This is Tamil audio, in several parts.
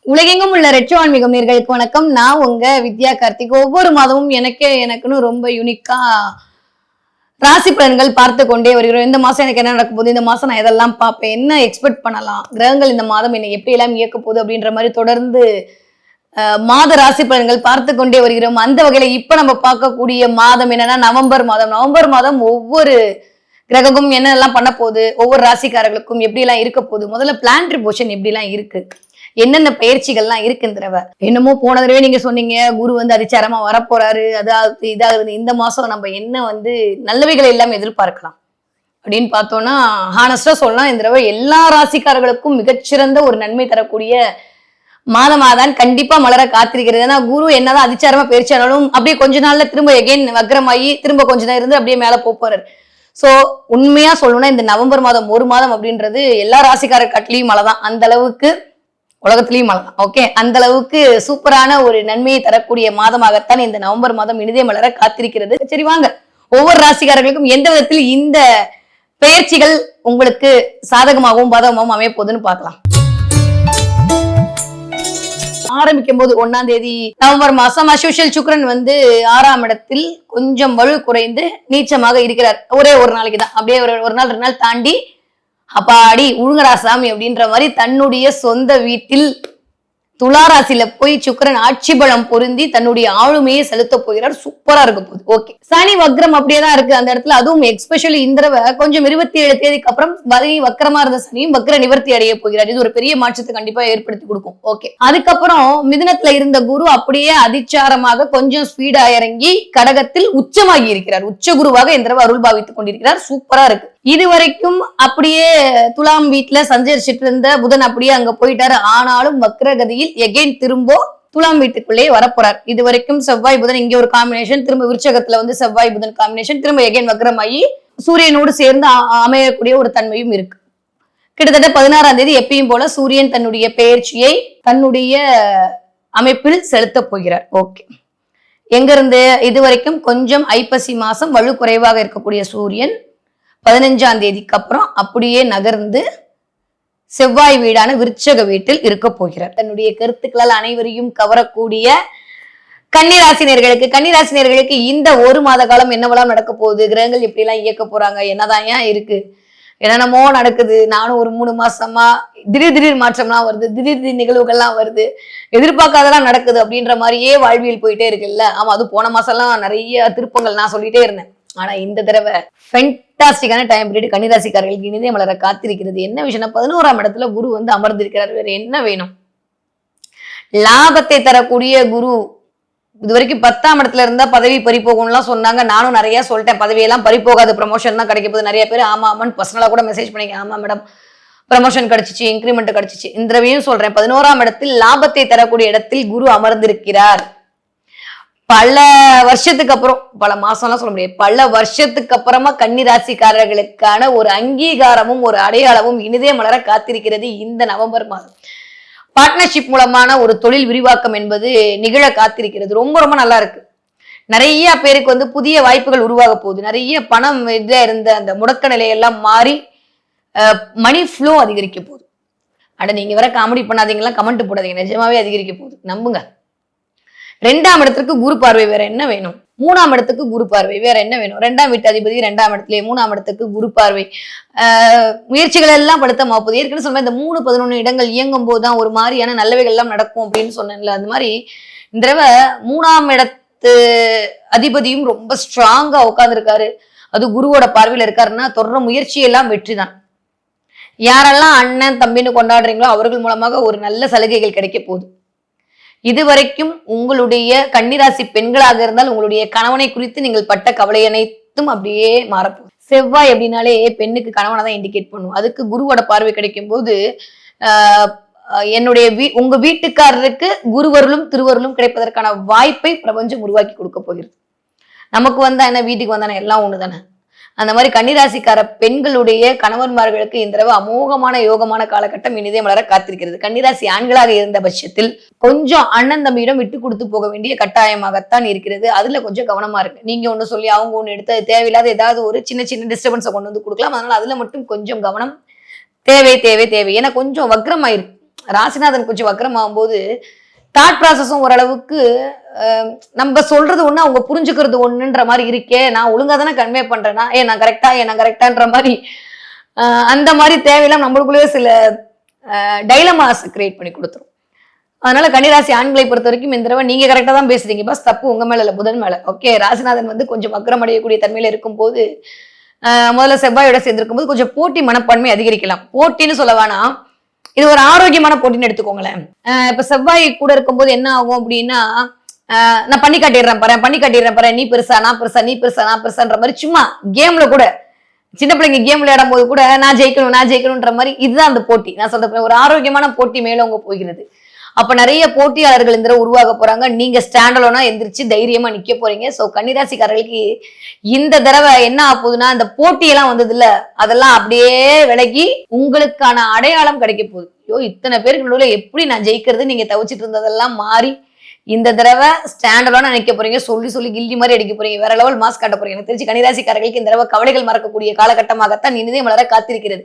உலகெங்கும் உள்ள ரெட்ரோ ஆன்மீகம் நேயர்களுக்கு வணக்கம். நான் உங்க வித்யா கார்த்திக். ஒவ்வொரு மாதமும் எனக்குன்னு ரொம்ப யூனிக்கா ராசி பலன்கள் பார்த்து கொண்டே வருகிறோம். இந்த மாசம் எனக்கு என்ன நடக்க போகுது, இந்த மாசம் நான் எதெல்லாம் பார்ப்பேன், என்ன எக்ஸ்பெக்ட் பண்ணலாம், கிரகங்கள் இந்த மாதம் என்னை எப்படி எல்லாம் இயக்க போகுது அப்படின்ற மாதிரி தொடர்ந்து மாத ராசி பலன்கள் பார்த்து கொண்டே வருகிறோம். அந்த வகையில இப்ப நம்ம பார்க்கக்கூடிய மாதம் என்னன்னா நவம்பர் மாதம். நவம்பர் மாதம் ஒவ்வொரு கிரகமும் என்னெல்லாம் பண்ண போகுது, ஒவ்வொரு ராசிக்காரர்களுக்கும் எப்படி எல்லாம் இருக்க போகுது, முதல்ல பிளான்ட்ரி போர்ஷன் எப்படி எல்லாம் இருக்கு, என்னென்ன பயிற்சிகள்லாம் இருக்குன்றவ. என்னமோ போன தடவை நீங்க சொன்னீங்க குரு அதிச்சாரமா வரப்போறாரு, அதாவது இதாவது இந்த மாசம் நம்ம என்ன நல்லவைகள் எல்லாம் எதிர்பார்க்கலாம் அப்படின்னு பார்த்தோம்னா, ஹானஸ்டா சொல்லலாம் இந்த தடவை எல்லா ராசிக்காரர்களுக்கும் மிகச்சிறந்த ஒரு நன்மை தரக்கூடிய மாதமாதான் கண்டிப்பா மலர காத்திருக்கிறது. ஏன்னா குரு என்னதான் அதிச்சாரமா பயிற்சியானாலும் அப்படியே கொஞ்ச நாள்ல திரும்ப எகைன் வக்ரமாயி திரும்ப கொஞ்ச நேரம் இருந்து அப்படியே மேல போறாரு. சோ உண்மையா சொல்லணும்னா இந்த நவம்பர் மாதம் ஒரு மாதம் அப்படின்றது எல்லா ராசிக்கார கட்லியும் மழை தான், அந்த அளவுக்கு உலகத்திலையும் மழை. ஓகே, அந்த அளவுக்கு சூப்பரான ஒரு நன்மையை தரக்கூடிய மாதமாகத்தான் இந்த நவம்பர் மாதம் இனிதே மலர காத்திருக்கிறது. சரி வாங்க, ஒவ்வொரு ராசிக்காரர்களுக்கும் எந்த விதத்தில் இந்த பெயர்ச்சிகள் உங்களுக்கு சாதகமாகவும் பாதகமாகவும் அமைய போகுதுன்னு பார்க்கலாம். ஆரம்பிக்கும் போது 1ஆம் தேதி நவம்பர் மாசம் அஸ்யூஷுவல் சுக்கிரன் 6ஆம் இடத்தில் கொஞ்சம் வலு குறைந்து நீச்சமாக இருக்கிறார். ஒரே ஒரு நாளைக்கு தான், அப்படியே ஒரு நாள் 2 நாள் தாண்டி அப்பாடி உழுங்கரா சாமி அப்படின்ற மாதிரி தன்னுடைய சொந்த வீட்டில் துளாராசியில போய் சுக்கிரன் ஆட்சி பலம் பொருந்தி தன்னுடைய ஆளுமையை செலுத்த போகிறார். சூப்பரா இருக்க போகுது. ஓகே, சனி வக்ரம் அப்படியேதான் இருக்கு அந்த இடத்துல. அதுவும் எஸ்பெஷலி இந்த கொஞ்சம் 27 தேதிக்கு அப்புறம் வக்ரமா இருந்த சனியும் வக்ர நிவர்த்தி அடைய போகிறார். இது ஒரு பெரிய மாற்றத்தை கண்டிப்பா ஏற்படுத்தி கொடுக்கும். ஓகே, அதுக்கப்புறம் மிதுனத்துல இருந்த குரு அப்படியே அதிச்சாரமாக கொஞ்சம் ஸ்பீடா இறங்கி கடகத்தில் உச்சமாகி இருக்கிறார். உச்ச குருவாக இந்த அருள் பாவித்துக் கொண்டிருக்கிறார். சூப்பரா இருக்கு. இது வரைக்கும் அப்படியே துலாம் வீட்டுல சஞ்சரிச்சிட்டு இருந்த புதன் அப்படியே அங்க போயிட்டாரு. ஆனாலும் வக்ரகதியில் எகைன் திரும்ப துலாம் வீட்டுக்குள்ளே வரப்போறார். இது வரைக்கும் செவ்வாய் புதன் இங்க ஒரு காம்பினேஷன், திரும்ப விருச்சகத்துல செவ்வாய் புதன் காம்பினேஷன், திரும்ப எகைன் வக்ரமாயி சூரியனோடு சேர்ந்து அமையக்கூடிய ஒரு தன்மையும் இருக்கு. கிட்டத்தட்ட 16ஆம் தேதி எப்பயும் போல சூரியன் தன்னுடைய பெயர்ச்சியை தன்னுடைய அமைப்பில் செலுத்த போகிறார். ஓகே, எங்க இருந்து இது வரைக்கும் கொஞ்சம் ஐப்பசி மாசம் வலு குறைவாக இருக்கக்கூடிய சூரியன் 15ஆம் தேதிக்கு அப்புறம் அப்படியே நகர்ந்து செவ்வாய் வீடான விருச்சக வீட்டில் இருக்க போகிறார். தன்னுடைய கருத்துக்களால் அனைவரையும் கவரக்கூடிய கன்னிராசினியர்களுக்கு இந்த ஒரு மாத காலம் என்னவெல்லாம் நடக்க போகுது, கிரகங்கள் எப்படி எல்லாம் இயக்க போறாங்க, என்னதான் ஏன் இருக்கு, என்னென்னமோ நடக்குது. நானும் ஒரு 3 மாசமா திடீர் மாற்றம்லாம் வருது, திடீர் நிகழ்வுகள்லாம் வருது, எதிர்பார்க்காதெல்லாம் நடக்குது அப்படின்ற மாதிரியே வாழ்வியல் போயிட்டே இருக்குல்ல. ஆமா, அது போன மாசம் எல்லாம் நிறைய திருப்பங்கள் நான் சொல்லிட்டே இருந்தேன். ஆனா இந்த தடவை ஃபென்டாஸ்டிக்கான டைம் பீரியட் கன்னிராசிக்காரர்களுக்கு இனிதே மலர காத்திருக்கிறது. என்ன விஷயம்னா 11ஆம் இடத்துல குரு அமர்ந்திருக்கிறார். வேற என்ன வேணும்? லாபத்தை தரக்கூடிய குரு. இது வரைக்கும் 10ஆம் இடத்துல இருந்தா பதவி பறிப்போகும்லாம் சொன்னாங்க. நானும் நிறைய சொல்லிட்டேன், பதவியெல்லாம் பறிப்போகாது, ப்ரமோஷன் தான் கிடைக்க போகுது. நிறைய பேர் ஆமான்னு பர்சனலா கூட மெசேஜ் பண்ணிக்க, ஆமா மேடம் ப்ரமோஷன் கிடைச்சிச்சு, இன்கிரிமெண்ட் கிடைச்சிச்சு. இந்த தடவையும் சொல்றேன், 11ஆம் இடத்தில் லாபத்தை தரக்கூடிய இடத்தில் குரு அமர்ந்திருக்கிறார். பல வருஷத்துக்கு அப்புறம், பல மாசம்லாம் சொல்ல முடியாது, பல வருஷத்துக்கு அப்புறமா கன்னிராசிக்காரர்களுக்கான ஒரு அங்கீகாரமும் ஒரு அடையாளமும் இனிதே மலர காத்திருக்கிறது இந்த நவம்பர் மாதம். பார்ட்னர்ஷிப் மூலமான ஒரு தொழில் விரிவாக்கம் என்பது நிகழ காத்திருக்கிறது. ரொம்ப ரொம்ப நல்லா இருக்கு. நிறைய பேருக்கு புதிய வாய்ப்புகள் உருவாக போகுது. நிறைய பணம் இருந்த அந்த முடக்க நிலையெல்லாம் மாறி மணி ஃப்ளோ அதிகரிக்க போகுது. அட நீங்க வேற காமெடி பண்ணாதீங்களா, கமெண்ட் போடாதீங்க, நிஜமாவே அதிகரிக்க போகுது, நம்புங்க. 2ஆம் இடத்துக்கு குரு பார்வை, வேற என்ன வேணும்? 3ஆம் இடத்துக்கு குரு பார்வை, வேற என்ன வேணும்? 2ஆம் வீட்டு அதிபதி 2ஆம் இடத்துல, 3ஆம் இடத்துக்கு குரு பார்வை. முயற்சிகள் எல்லாம் படுத்தமா போகுது. ஏற்கனவே சொன்ன இந்த 3, 11 இடங்கள் இயங்கும் போதுதான் ஒரு மாதிரியான நல்லவைகள் எல்லாம் நடக்கும் அப்படின்னு சொன்னேன்ல. அந்த மாதிரி இந்த தடவை 3ஆம் இடத்து அதிபதியும் ரொம்ப ஸ்ட்ராங்கா உட்கார்ந்துருக்காரு. அது குருவோட பார்வையில இருக்காருன்னா தொடர்ற முயற்சி எல்லாம் வெற்றி தான். யாரெல்லாம் அண்ணன் தம்பின்னு கொண்டாடுறீங்களோ அவர்கள் மூலமாக ஒரு நல்ல சலுகைகள் கிடைக்க போகுது. இதுவரைக்கும் உங்களுடைய கன்னிராசி பெண்களாக இருந்தால் உங்களுடைய கணவனை குறித்து நீங்கள் பட்ட கவலை அனைத்தும் அப்படியே மாறப்போகுது. செவ்வாய் அப்படின்னாலே பெண்ணுக்கு கணவனை தான் இண்டிகேட் பண்ணும். அதுக்கு குருவோட பார்வை கிடைக்கும் போது உங்க வீட்டுக்காரருக்கு குருவருளும் திருவருளும் கிடைப்பதற்கான வாய்ப்பை பிரபஞ்சம் உருவாக்கி கொடுக்க போகிறது. நமக்கு என்ன, வீட்டுக்கு வந்தானே, எல்லாம் ஒண்ணு தானே. அந்த மாதிரி கன்னிராசிக்கார பெண்களுடைய கணவன்மார்களுக்கு இந்த தடவை அமோகமான யோகமான காலகட்டம் இனிதே மலர காத்திருக்கிறது. கன்னிராசி ஆண்களாக இருந்த பட்சத்தில் கொஞ்சம் அண்ணன் தம்பியிடம் விட்டு கொடுத்து போக வேண்டிய கட்டாயமாகத்தான் இருக்கிறது. அதுல கொஞ்சம் கவனமா இருக்கு. நீங்க ஒண்ணு சொல்லி அவங்க ஒண்ணு எடுத்து தேவையில்லாத ஏதாவது ஒரு சின்ன டிஸ்டர்பன்ஸை கொண்டு கொடுக்கலாம். அதனால அதுல மட்டும் கொஞ்சம் கவனம் தேவை. ஏன்னா கொஞ்சம் வக்ரமாயிருக்கு. ராசிநாதன் கொஞ்சம் வக்கரமாகும் போது தாட் ப்ராசஸும் ஓரளவுக்கு நம்ம சொல்றது ஒண்ணு அவங்க புரிஞ்சுக்கிறது ஒண்ணுன்ற மாதிரி இருக்கே, நான் ஒழுங்கா தானே கன்வே பண்றேன்னா நான் கரெக்டான்ற மாதிரி அந்த மாதிரி தேவையில்லாம நம்மளுக்குள்ளேயே சில டைலமாஸ் கிரியேட் பண்ணி கொடுத்துரும். அதனால கன்னிராசி ஆண்களை பொறுத்த வரைக்கும் இந்த தடவை நீங்க கரெக்டா தான் பேசுறீங்க, பஸ் தப்பு உங்க மேல இல்ல, புதன் மேல. ஓகே, ராசிநாதன் வந்து கொஞ்சம் வக்கரம் அடையக்கூடிய தன்மையில இருக்கும் போது முதல்ல செவ்வாயோட சேர்ந்திருக்கும் போது கொஞ்சம் போட்டி மனப்பான்மை அதிகரிக்கலாம். போட்டின்னு சொல்ல வேணாம், இது ஒரு ஆரோக்கியமான போட்டின்னு எடுத்துக்கோங்களேன். இப்ப செவ்வாய் கூட இருக்கும்போது என்ன ஆகும் அப்படின்னா, நான் பண்ணி காட்டிடுறேன் பாரு, நீ பெருசா நான் பெருசான்ற மாதிரி சும்மா கேம்ல கூட சின்ன பிள்ளைங்க கேம் விளையாடும் போது கூட நான் ஜெயிக்கணும்ன்ற மாதிரி இதுதான் அந்த போட்டி. நான் சொல்றேன், ஒரு ஆரோக்கியமான போட்டி மேலோங்க போகிறது. அப்ப நிறைய போட்டியாளர்கள் இந்த தடவை உருவாக போறாங்க. நீங்க ஸ்டாண்டலோனா எந்திரிச்சு தைரியமா நிக்க போறீங்க. சோ கன்னிராசிக்காரர்களுக்கு இந்த தடவை என்ன ஆகுதுன்னா, இந்த போட்டியெல்லாம் வந்தது இல்ல, அதெல்லாம் அப்படியே விலகி உங்களுக்கான அடையாளம் கிடைக்க போகுது. இத்தனை பேருக்கு நடுவில் எப்படி நான் ஜெயிக்கிறது நீங்க தவிச்சிட்டு இருந்ததெல்லாம் மாறி இந்த தடவை ஸ்டாண்டலோனா நினைக்க போறீங்க. சொல்லி கில்லி மாதிரி அடிக்க போறீங்க, வேற லெவல் மாஸ் காட்ட போறீங்க. எனக்கு தெரிஞ்சு கன்னிராசிக்காரர்களுக்கு இந்த தடவை கவலைகள் மறக்கக்கூடிய காலகட்டமாகத்தான் நினைதே மலர காத்திருக்கிறது.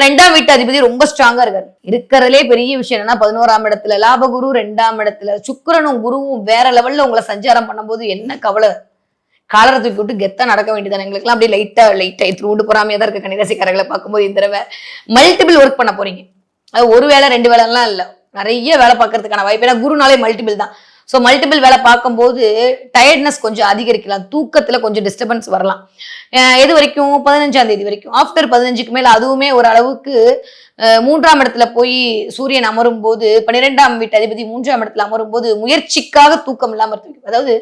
ரெண்டாம் வீட்டு அதிபதி ரொம்ப ஸ்ட்ராங்கா இருக்காரு. இருக்கிறதுலே பெரிய விஷயம் என்னன்னா, 11ஆம் இடத்துல லாபகுரு, 2ஆம் இடத்துல சுக்கிரனும் குருவும் வேற லெவல்ல உங்களை சஞ்சாரம் பண்ணும்போது என்ன கவலை, காலரை தூக்கி விட்டு கெத்தா நடக்க வேண்டியதானே. எங்களுக்குலாம் அப்படியே லைட்டா த்ரூண்டு போறாமையா தான் இருக்கு. கன்னிராசிக்காரர்களை பார்க்கும்போது இந்த தடவை மல்டிபிள் ஒர்க் பண்ண போறீங்க. அது ஒரு வேலை 2 வேலைலாம் இல்ல, நிறைய வேலை பார்க்கறதுக்கான வாய்ப்பு. ஏன்னா குருனாலே மல்டிபிள் தான். ஸோ மல்டிபிள் வேலை பார்க்கும்போது டயர்ட்னஸ் கொஞ்சம் அதிகரிக்கலாம், தூக்கத்துல கொஞ்சம் டிஸ்டர்பன்ஸ் வரலாம். எது வரைக்கும் 15ஆம் தேதி வரைக்கும். ஆஃப்டர் 15க்கு மேல அதுவுமே ஒரு அளவுக்கு 3ஆம் இடத்துல போய் சூரியன் அமரும் போது, 12ஆம் வீட்டு அதிபதி 3ஆம் இடத்துல அமரும் போது முயற்சிக்காக தூக்கம் இல்லாம இருக்கு. அதாவது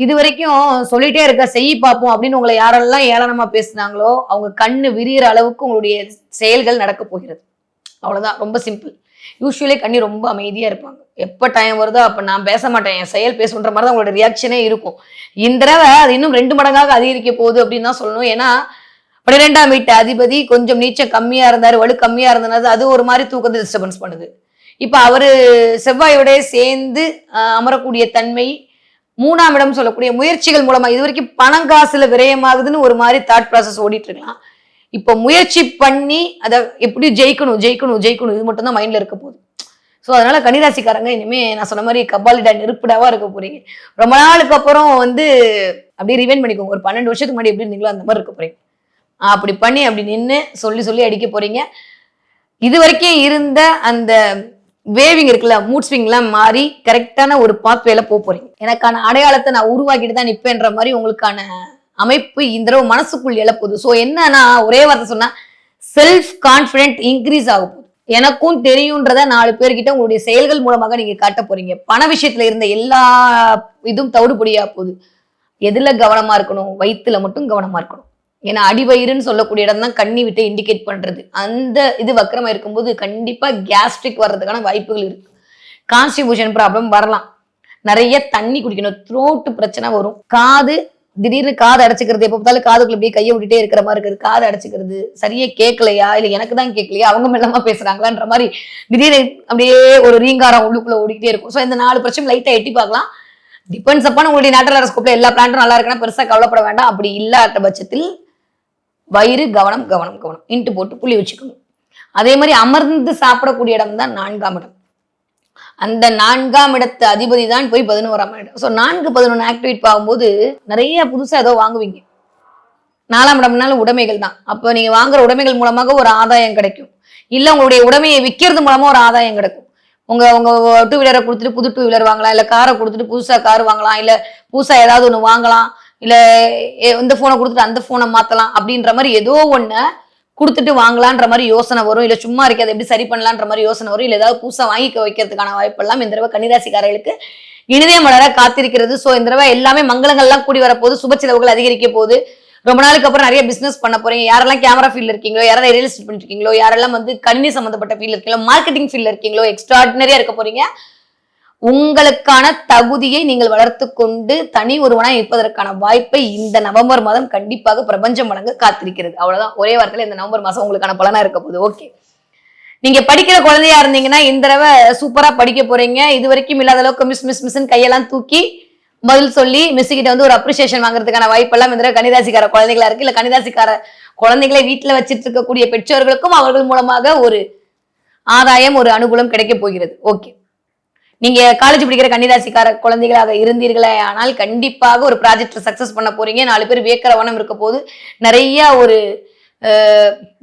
இது வரைக்கும் சொல்லிட்டே இருக்க செய்ய பார்ப்போம் அப்படின்னு உங்களை யாரெல்லாம் ஏளனமா பேசுனாங்களோ அவங்க கண்ணு விரிகிற அளவுக்கு உங்களுடைய செயல்கள் நடக்க போகிறது. அவ்வளவுதான், ரொம்ப சிம்பிள். யூஸ்வலி கண்ணி ரொம்ப அமைதியா இருப்பாங்க. எப்ப டைம் வருதோ அப்ப நான் பேச மாட்டேன், என் செயல் பேசுன்ற மாதிரி தான் உங்களோட ரியாக்ஷனே இருக்கும். இந்த தடவை அது இன்னும் 2 மடங்காக அதிகரிக்க போகுது அப்படின்னு தான் சொல்லணும். ஏன்னா 12ஆம் வீட்டு அதிபதி கொஞ்சம் நீச்சம் கம்மியா இருந்தாரு, வலு கம்மியா இருந்தது, அது ஒரு மாதிரி தூக்கத்தை டிஸ்டர்பன்ஸ் பண்ணுது. இப்ப அவரு செவ்வாயோட சேர்ந்து அமரக்கூடிய தன்மை 3ஆம் இடம் சொல்லக்கூடிய முயற்சிகள் மூலமா இது வரைக்கும் பணம் காசுல விரயமாகுதுன்னு ஒரு மாதிரி தாட் ப்ராசஸ் ஓடிட்டு இருக்கலாம். இப்போ முயற்சி பண்ணி அதை எப்படி ஜெயிக்கணும் இது மட்டும் தான் மைண்ட்ல இருக்க போகுது. ஸோ அதனால கன்னிராசிக்காரங்க இனிமே நான் சொன்ன மாதிரி கபாலிடா நெருப்பிடாவா இருக்க போறீங்க. ரொம்ப நாளுக்கு அப்புறம் வந்து அப்படியே ரிவைன் பண்ணிக்கோங்க. ஒரு 12 வருஷத்துக்கு முன்னாடி எப்படி இருந்தீங்களோ அந்த மாதிரி இருக்க போறீங்க. அப்படி பண்ணி அப்படி நின்று சொல்லி அடிக்க போறீங்க. இது வரைக்கும் இருந்த அந்த வேவிங் இருக்குல்ல, மூட் ஸ்விங்லாம் மாறி கரெக்டான ஒரு பாத்வேல போறீங்க. எனக்கான அடையாளத்தை நான் உருவாக்கிட்டு தான் நிற்பேன்ற மாதிரி உங்களுக்கான அமைப்பு இந்த தடவை மனசுக்குள் எழப்போகுது. ஸோ என்னன்னா, ஒரே வார்த்தை சொன்னா செல்ஃப் கான்பிடென்ட் இன்க்ரீஸ் ஆக போகுது. எனக்கும் தெரியும்ன்றத 4 பேர்கிட்ட உங்களுடைய செயல்கள் மூலமாக நீங்க காட்ட போறீங்க. பண விஷயத்துல இருந்த எல்லா இதுவும் தவிடுபடியா போகுது. எதுல கவனமா இருக்கணும், வயிற்றுல மட்டும் கவனமா இருக்கணும். ஏன்னா அடிவயிறுன்னு சொல்லக்கூடிய இடம் தான் கண்ணி விட்டு இண்டிகேட் பண்றது. அந்த இது வக்கரமா இருக்கும்போது கண்டிப்பா கேஸ்ட்ரிக் வர்றதுக்கான வாய்ப்புகள் இருக்கு. கான்ஸ்டிபியூஷன் ப்ராப்ளம் வரலாம். நிறைய தண்ணி குடிக்கணும். த்ரோட் பிரச்சனை வரும். திடீர்னு காது அடைச்சிக்கிறது, எப்ப பார்த்தாலும் காதுக்குள்ள அப்படியே கையை விட்டுட்டே இருக்கிற மாதிரி இருக்குது. காது அடைச்சிக்கிறது, சரியா கேட்கலையா இல்ல எனக்கு தான் கேட்கலையா, அவங்க மெல்லமா பேசுறாங்களான்ற மாதிரி திடீர்னு அப்படியே ஒரு ரீங்காரம் உள்ளுக்குள்ள ஓடிக்கிட்டே இருக்கும். ஸோ இந்த 4 பிரச்சனை லைட்டா எட்டி பார்க்கலாம். டிபெண்ட்ஸ் அப்பான உங்களுடைய நேட்டல் ஹாரோஸ்கோப்ல எல்லா பிளான்ட்டும் நல்லா இருக்குன்னா பெருசா கவலைப்பட வேண்டாம். அப்படி இல்லாத பட்சத்தில் வயிறு கவனம் இன்ட்டு போட்டு புள்ளி வச்சுக்கணும். அதே மாதிரி அமர்ந்து சாப்பிடக்கூடிய இடம் தான் 4ஆம் இடம். அந்த 4ஆம் இடத்து அதிபதி தான் போய் 11ஆம் இடம். ஸோ 4, 11 ஆக்டிவேட் ஆகும்போது நிறைய புதுசா ஏதோ வாங்குவீங்க. 4ஆம் இடம்னால உடைமைகள் தான். அப்போ நீங்க வாங்குற உடைமைகள் மூலமாக ஒரு ஆதாயம் கிடைக்கும். இல்ல உங்களுடைய உடைமையை விற்கிறது மூலமா ஒரு ஆதாயம் கிடைக்கும். உங்க 2 வீலரை கொடுத்துட்டு புது 2 வீலர் வாங்கலாம், இல்ல காரை கொடுத்துட்டு புதுசா கார் வாங்கலாம், இல்ல புதுசா ஏதாவது ஒண்ணு வாங்கலாம், இல்ல இந்த போனை கொடுத்துட்டு அந்த போனை மாத்தலாம். அப்படின்ற மாதிரி ஏதோ ஒண்ணு கொடுத்துட்டு வாங்கலான்ற மாதிரி யோசனை வரும். இல்ல சும்மா இருக்காது எப்படி சரி பண்ணலான்ற மாதிரி யோசனை வரும். இல்ல ஏதாவது புதுசா வாங்கிக்க வைக்கிறதுக்கான வாய்ப்பெல்லாம் இந்த தடவை கன்னிராசிக்காரர்களுக்கு இனிதே மலர காத்திருக்கிறது. சோ இந்த தடவை எல்லாமே மங்களங்கள்லாம் கூடி வரப்போகுது. சுப செலவுகள் அதிகரிக்க போகுது. ரொம்ப நாளுக்கு அப்புறம் நிறைய பிசினஸ் பண்ண போறீங்க. யாரெல்லாம் கேமரா ஃபீல்ட்ல இருக்கீங்களோ, யாரெல்லாம் ரியல் எஸ்டேட் பண்ணிருக்கீங்களோ, யாரெல்லாம் வந்து கணினி சம்பந்தப்பட்ட ஃபீல்ட்ல இருக்கீங்களோ, மார்க்கெட்டிங் ஃபீல்ட்ல இருக்கீங்களோ, எக்ஸ்ட்ராடினரியா இருக்க போறீங்க. உங்களுக்கான தகுதியை நீங்கள் வளர்த்து கொண்டு தனி ஒருவனாய் இருப்பதற்கான வாய்ப்பை இந்த நவம்பர் மாதம் கண்டிப்பாக பிரபஞ்சம் வழங்க காத்திருக்கிறது. அவ்வளவுதான், ஒரே வாரத்துல இந்த நவம்பர் மாசம் உங்களுக்கான பலனா இருக்க போகுது. ஓகே, நீங்க படிக்கிற குழந்தையா இருந்தீங்கன்னா இந்த தடவை சூப்பரா படிக்க போறீங்க. இது வரைக்கும் இல்லாத அளவுக்கு மிஸ்ன்னு கையெல்லாம் தூக்கி பதில் சொல்லி மிஸ்கிட்ட வந்து ஒரு அப்ரிசியேஷன் வாங்குறதுக்கான வாய்ப்பெல்லாம் இந்த தடவை கன்னிராசிக்கார குழந்தைகளா இருக்கு. இல்ல கன்னிராசிக்கார குழந்தைகளை வீட்டுல வச்சிட்டு இருக்கக்கூடிய பெற்றோர்களுக்கும் அவர்கள் மூலமாக ஒரு ஆதாயம், ஒரு அனுகூலம் கிடைக்க போகிறது. ஓகே, நீங்க காலேஜ் படிக்கிற கன்னிராசிக்கார குழந்தைகளாக இருந்தீர்களே ஆனால் கண்டிப்பாக ஒரு ப்ராஜெக்ட் சக்சஸ் பண்ண போறீங்க. 4 பேர் வியக்கிற வண்ணம் இருக்க போது நிறைய ஒரு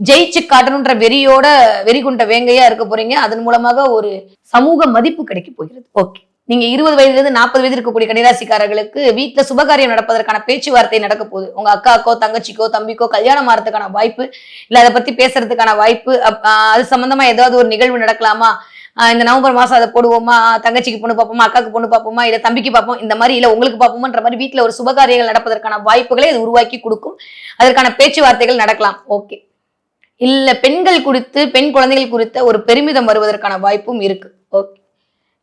ஜெயிச்சு காட்டணுன்ற வெறி கொண்ட வேங்கையா இருக்க போறீங்க. அதன் மூலமாக ஒரு சமூக மதிப்பு கிடைக்க போகிறது. ஓகே, நீங்க 20 வயதிலிருந்து 40 வயது இருக்கக்கூடிய கன்னிராசிக்காரர்களுக்கு வீட்டுல சுபகாரியம் நடப்பதற்கான பேச்சுவார்த்தை நடக்க போகுது. உங்க அக்காக்கோ, தங்கச்சிக்கோ, தம்பிக்கோ கல்யாணம் ஆறதுக்கான வாய்ப்பு, இல்ல அதை பத்தி பேசுறதுக்கான வாய்ப்பு, அது சம்பந்தமா ஏதாவது ஒரு நிகழ்வு நடக்கலாமா, இந்த நவம்பர் மாசம் அதை போடுவோமா, தங்கச்சிக்கு பொண்ணு பார்ப்போமா, அக்காக்கு பொண்ணு பார்ப்போமா, இல்ல தம்பிக்கு பார்ப்போம், இந்த மாதிரி இல்ல உங்களுக்கு பார்ப்போம்ன்ற மாதிரி வீட்டுல ஒரு சுபகாரியங்கள் நடப்பதற்கான வாய்ப்புகளை இது உருவாக்கி கொடுக்கும். அதற்கான பேச்சுவார்த்தைகள் நடக்கலாம். ஓகே, இல்ல பெண் குழந்தைகள் குறித்த ஒரு பெருமிதம் வருவதற்கான வாய்ப்பும் இருக்கு. ஓகே,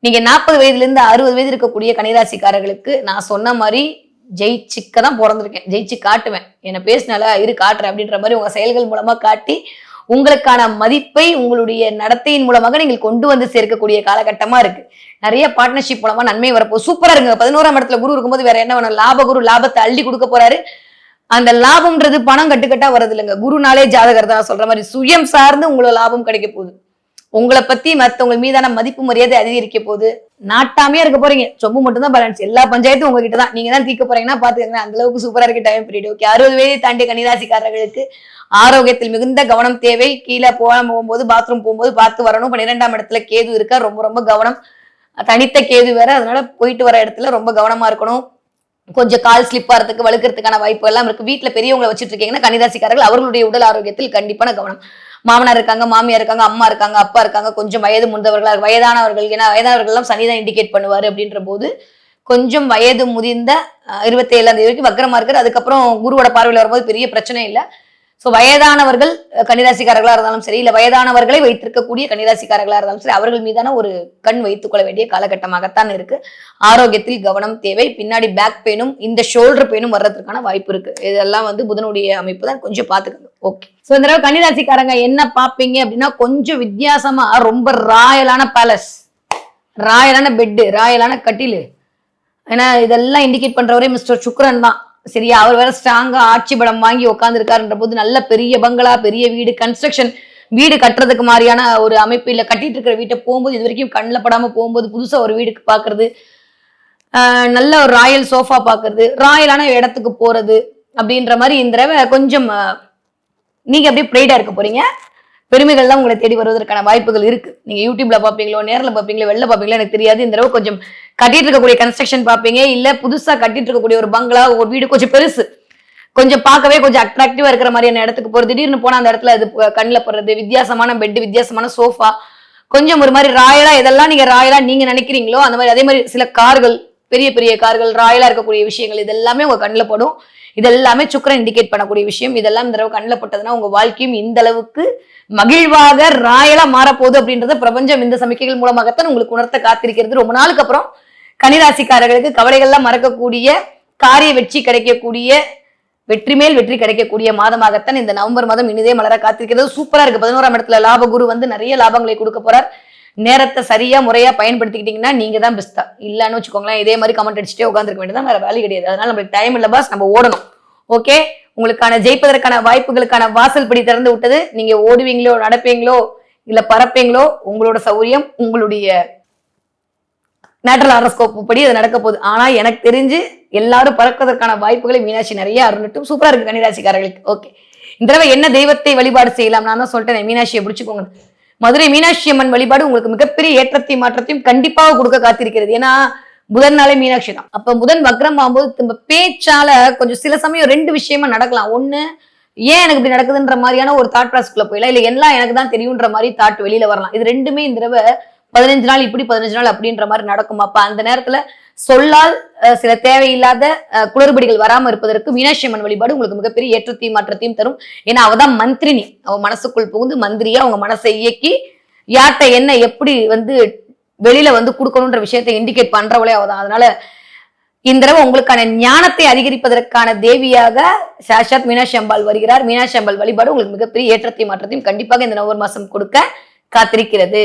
நீங்க 40 வயதுல இருந்து 60 வயது இருக்கக்கூடிய கன்னிராசிக்காரர்களுக்கு நான் சொன்ன மாதிரி ஜெயிச்சுக்க தான் பிறந்திருக்கேன், ஜெயிச்சு காட்டுவேன், என்ன பேசினால காட்டுறேன் அப்படின்ற மாதிரி உங்க செயல்கள் மூலமா காட்டி உங்களுக்கான மதிப்பை உங்களுடைய நடத்தையின் மூலமாக நீங்கள் கொண்டு வந்து சேர்க்கக்கூடிய காலகட்டமா இருக்கு. நிறைய பார்ட்னர்ஷிப் மூலமா நன்மை வரப்போ சூப்பரா இருக்குங்க. 11ஆம் இடத்துல குரு இருக்கும்போது வேற என்ன வேணும், லாபகுரு லாபத்தை அள்ளி கொடுக்க போறாரு. அந்த லாபம்ன்றது பணம் கட்டுக்கட்டா வர்றது இல்லைங்க. குருனாலே ஜாதகர் தான் சொல்ற மாதிரி சுயம் சார்ந்து உங்களோட லாபம் கிடைக்க போகுது. உங்களை பத்தி மத்தவங்க மீதான மதிப்பு மரியாதை அதிகரிக்க போகுது. நாட்டாமையா இருக்க போறீங்க. சொம்பு மட்டும் தான் பேலன்ஸ், எல்லா பஞ்சாயத்தும் உங்ககிட்ட தான். நீங்க தான் தீர்க்க போறீங்கன்னா பாத்துக்கங்க. அந்த அளவுக்கு சூப்பரா இருக்கு டைம் பீரியட். ஓகே, 60 வயதை தாண்டிய கன்னிராசிக்காரர்களுக்கு ஆரோக்கியத்தில் மிகுந்த கவனம் தேவை. கீழே போகும்போது பாத்ரூம் போகும்போது பார்த்து வரணும். 12ஆம் இடத்துல கேது இருக்கா, ரொம்ப ரொம்ப கவனம். தனித்த கேது வேற, அதனால போயிட்டு வர இடத்துல ரொம்ப கவனமா இருக்கணும். கொஞ்சம் கால் ஸ்லிப் ஆகிறதுக்கு வழுக்கிறதுக்கான வாய்ப்பு எல்லாம் இருக்கு. வீட்டுல பெரியவங்களை வச்சுட்டு இருக்கீங்கன்னா கன்னிராசிக்காரர்கள் அவர்களுடைய உடல் ஆரோக்கியத்தில் கண்டிப்பான கவனம். மாமனார் இருக்காங்க, மாமியார் இருக்காங்க, அம்மா இருக்காங்க, அப்பா இருக்காங்க, கொஞ்சம் வயது முதிர்ந்தவர்களா வயதானவர்கள், ஏன்னா வயதானவர்கள் எல்லாம் சனிதான் இண்டிகேட் பண்ணுவாரு. அப்படின்ற போது கொஞ்சம் வயது முதிர்ந்த 27ஆம் தேதி வரைக்கும் வக்கரமா இருக்காரு. அதுக்கப்புறம் குருவோட பார்வையில் வரும்போது பெரிய பிரச்சனை இல்லை. சோ வயதானவர்கள் கன்னிராசிக்காரர்களா இருந்தாலும் சரி, இல்ல வயதானவர்களை வைத்திருக்கக்கூடிய கன்னிராசிக்காரர்களா இருந்தாலும் சரி, அவர்கள் மீதான ஒரு கண் வைத்துக் கொள்ள வேண்டிய காலகட்டமாகத்தான் இருக்கு. ஆரோக்கியத்தில் கவனம் தேவை. பின்னாடி பேக் பெயினும் இந்த ஷோல்டர் பெயினும் வர்றதுக்கான வாய்ப்பு இருக்கு. இதெல்லாம் புதனுடைய அமைப்பு தான், கொஞ்சம் பாத்துக்கணும். ஓகே, சோ இந்த தடவை கன்னிராசிக்காரங்க என்ன பாப்பீங்க அப்படின்னா, கொஞ்சம் வித்தியாசமா ரொம்ப ராயலான பேலஸ், ராயலான பெட்டு, ராயலான கட்டிலு. ஏன்னா இதெல்லாம் இண்டிகேட் பண்றவரே மிஸ்டர் சுக்ரன் தான். சரியா, அவர் வேற ஸ்ட்ராங்கா ஆட்சி படம் வாங்கி உட்கார்ந்து இருக்காருன்ற போது நல்ல பெரிய பங்களா, பெரிய வீடு, கன்ஸ்ட்ரக்ஷன் வீடு கட்டுறதுக்கு மாதிரியான ஒரு அமைப்பு, இல்ல கட்டிட்டு இருக்கிற வீட்டை போகும்போது இது வரைக்கும் கண்ணில் படாம போகும்போது புதுசா ஒரு வீடுக்கு பாக்குறது, நல்ல ஒரு ராயல் சோஃபா பாக்குறது, ராயலான இடத்துக்கு போறது அப்படின்ற மாதிரி இந்த தடவை கொஞ்சம் நீங்க அப்படியே ப்ரைடா இருக்க போறீங்க. பெருமைகள்லாம் உங்களை தேடி வருவதற்கான வாய்ப்புகள் இருக்கு. நீங்க யூடியூப்ல பாப்பீங்களோ, நேரில் பாப்பீங்களோ, வெளில பாப்பீங்களோ எனக்கு தெரியாது. இந்த தடவை கொஞ்சம் கட்டிட்டு இருக்கக்கூடிய கன்ஸ்ட்ரக்ஷன் பாப்பீங்க, இல்ல புதுசா கட்டிட்டு இருக்கக்கூடிய ஒரு பங்களா, ஒரு வீடு கொஞ்சம் பெருசு, கொஞ்சம் பார்க்கவே கொஞ்சம் அட்ராக்டிவா இருக்கிற மாதிரியான இடத்துக்கு போறது, திடீர்னு போனா அந்த இடத்துல அது கண்ணில் படுறது, வித்தியாசமான பெட், வித்தியாசமான சோஃபா, கொஞ்சம் ஒரு மாதிரி ராயலா, இதெல்லாம் நீங்க ராயலா நீங்க நினைக்கிறீங்களோ அந்த மாதிரி. அதே மாதிரி சில கார்கள், பெரிய பெரிய கார்கள், ராயலா இருக்கக்கூடிய விஷயங்கள், இது எல்லாமே உங்க கண்ணில் படும். இதெல்லாமே சுக்கிரன் இண்டிகேட் பண்ணக்கூடிய விஷயம். இதெல்லாம் இந்த தடவை கண்ணில் பட்டதுன்னா உங்க வாழ்க்கையும் இந்த அளவுக்கு மகிழ்வாக ராயலா மாறப்போகுது அப்படின்றத பிரபஞ்சம் இந்த சமிக்கைகள் மூலமாகத்தான் உங்களுக்கு உணர்த்த காத்திருக்கிறது. ரொம்ப நாளுக்கு அப்புறம் கன்னிராசிக்காரர்களுக்கு கவலைகள்லாம் மறக்கக்கூடிய, காரிய வெற்றி கிடைக்கக்கூடிய, வெற்றி மேல் வெற்றி கிடைக்கக்கூடிய மாதமாகத்தான் இந்த நவம்பர் மாதம் இனிதே மலர காத்திருக்கிறது. சூப்பரா இருக்கு. 11ஆம் இடத்துல லாபகுரு நிறைய லாபங்களை கொடுக்க போறார். நேரத்தை சரியா முறையா பயன்படுத்திக்கிட்டீங்கன்னா நீங்க தான் பெஸ்டா. இல்லன்னு வச்சுக்கோங்களேன், இதே மாதிரி கமெண்ட் அடிச்சுட்டே உட்காந்துருக்க வேண்டியதான், வேற வேலை கிடையாது. அதனால நம்மளுக்கு டைம் இல்ல பாஸ், நம்ம ஓடணும். ஓகே, உங்களுக்கான ஜெயிப்பதற்கான வாய்ப்புகளுக்கான வாசல் படி திறந்து விட்டது. நீங்க ஓடுவீங்களோ, நடப்பீங்களோ, இல்ல பறப்பீங்களோ, உங்களோட சௌரியம், உங்களுடைய நேட்டரல் ஹாரோஸ்கோப் படி அது நடக்க போகுது. ஆனா எனக்கு தெரிஞ்சு எல்லாரும் பறப்பதற்கான வாய்ப்புகளை மீனாட்சி நிறைய அருளட்டும். சூப்பரா இருக்கு கன்னிராசிக்காரர்களுக்கு. ஓகே, இந்த தடவை என்ன தெய்வத்தை வழிபாடு செய்யலாம்? நான் தான் சொல்லிட்டேன், மீனாட்சியை பிடிச்சுக்கோங்க. மதுரை மீனாட்சி அம்மன் வழிபாடு உங்களுக்கு மிகப்பெரிய ஏற்றத்தையும் மாற்றத்தையும் கண்டிப்பாக கொடுக்க காத்திருக்கிறது. ஏன்னா புதன் நாளே மீனாட்சி தான். அப்ப புதன் வக்ரம் ஆகும்போது நம்ம பேச்சால கொஞ்சம் சில சமயம் 2 விஷயமா நடக்கலாம். ஒண்ணு, ஏன் எனக்கு இப்படி நடக்குதுன்ற மாதிரியான ஒரு தாட் ப்ராசஸ்க்குள்ள போயிடலாம், இல்ல எல்லாம் எனக்கு தான் தெரியுன்ற மாதிரி தாட் வெளியில வரலாம். இது ரெண்டுமே இந்த தடவை 15 நாள் இப்படி 15 நாள் அப்படின்ற மாதிரி நடக்கும். அப்ப அந்த நேரத்துல சொல்லால் சில தேவையில்லாத குளறுபடிகள் வராம இருப்பதற்கு மீனாட்சி அம்மன் வழிபாடு உங்களுக்கு மிகப்பெரிய ஏற்றத்தையும் மாற்றத்தையும் தரும். ஏன்னா அவதான் மந்திரினி. அவ மனசுக்குள் புகுந்து மந்திரியா அவங்க மனசை இயக்கி யார்கிட்ட என்ன எப்படி வெளியில கொடுக்கணும்ன்ற விஷயத்தை இண்டிகேட் பண்றவளே அவதான். அதனால இந்த தடவை உங்களுக்கான ஞானத்தை அதிகரிப்பதற்கான தேவியாக சாட்சாத் மீனாட்சி அம்பாள் வருகிறார். மீனாட்சி அம்பாள் வழிபாடு உங்களுக்கு மிகப்பெரிய ஏற்றத்தையும் மாற்றத்தையும் கண்டிப்பாக இந்த நவம்பர் மாசம் கொடுக்க காத்திருக்கிறது.